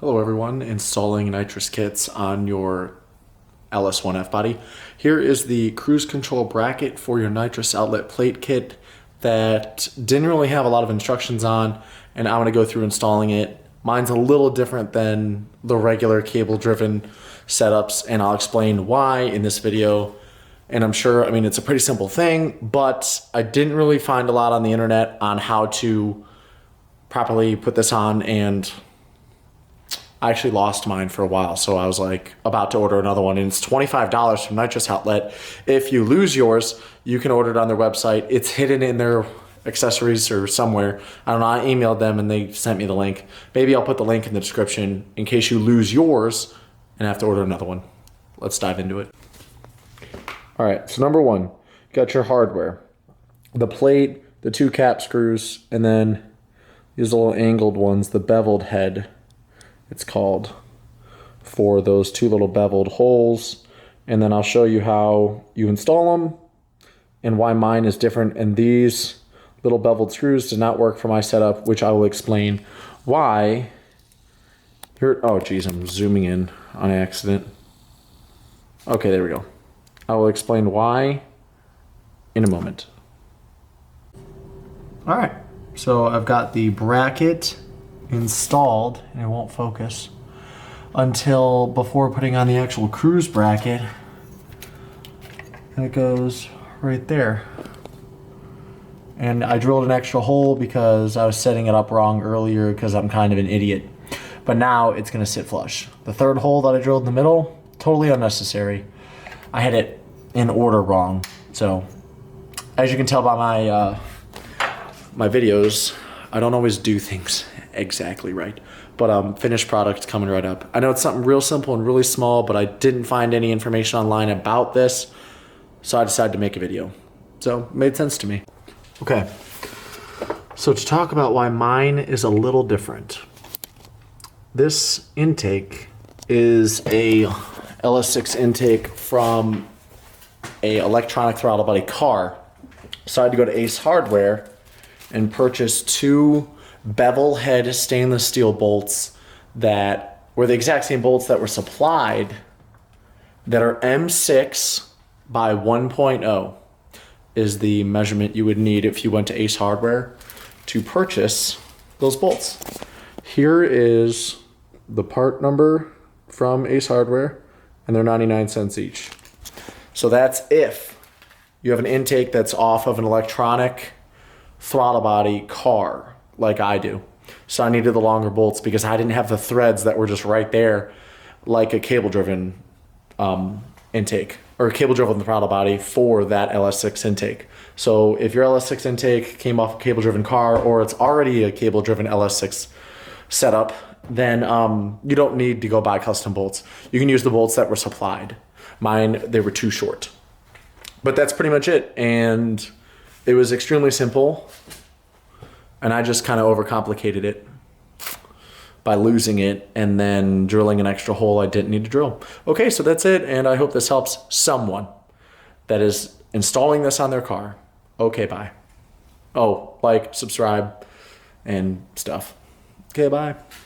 Hello everyone, installing nitrous kits on your LS1F body. Here is the cruise control bracket for your nitrous outlet plate kit that didn't really have a lot of instructions on, and I'm gonna go through installing it. Mine's a little different than the regular cable driven setups, and I'll explain why in this video. And I'm sure, it's a pretty simple thing, but I didn't really find a lot on the internet on how to properly put this on, and I actually lost mine for a while, so I was like about to order another one, and it's $25 from Nitrous Outlet. If you lose yours, you can order it on their website. It's hidden in their accessories or somewhere. I don't know, I emailed them and they sent me the link. Maybe I'll put the link in the description in case you lose yours and have to order another one. Let's dive into it. All right, so number one, you got your hardware. The plate, the two cap screws, and then these little angled ones, the beveled head, it's called, for those two little beveled holes. And then I'll show you how you install them and why mine is different. And these little beveled screws did not work for my setup, which I will explain why. Here, oh geez, I'm zooming in on accident. Okay, there we go. I will explain why in a moment. All right, so I've got the bracket installed, and it won't focus until before putting on the actual cruise bracket, and it goes right there. And I drilled an extra hole because I was setting it up wrong earlier because I'm kind of an idiot, but now it's going to sit flush. The third hole that I drilled in the middle, totally unnecessary. I had it in order wrong, so as you can tell by my my videos, I don't always do things exactly right, but finished product coming right up. I know it's something real simple and really small, but I didn't find any information online about this, so I decided to make a video. So it made sense to me. Okay, so to talk about why mine is a little different. This intake is a LS6 intake from a electronic throttle body car. So I had to go to Ace Hardware and purchase two bevel head stainless steel bolts that were the exact same bolts that were supplied, that are M6 by 1.0 is the measurement you would need if you went to Ace Hardware to purchase those bolts. Here is the part number from Ace Hardware, and they're 99 cents each. So that's if you have an intake that's off of an electronic throttle body car like I do. So I needed the longer bolts because I didn't have the threads that were just right there like a cable driven intake, or a cable driven throttle body for that LS6 intake. So if your LS6 intake came off a cable driven car, or it's already a cable driven LS6 setup, then you don't need to go buy custom bolts. You can use the bolts that were supplied. Mine, they were too short. But that's pretty much it. And it was extremely simple, and I just kind of overcomplicated it by losing it and then drilling an extra hole I didn't need to drill. Okay, so that's it, and I hope this helps someone that is installing this on their car. Okay, bye. Oh, like, subscribe, and stuff. Okay, bye.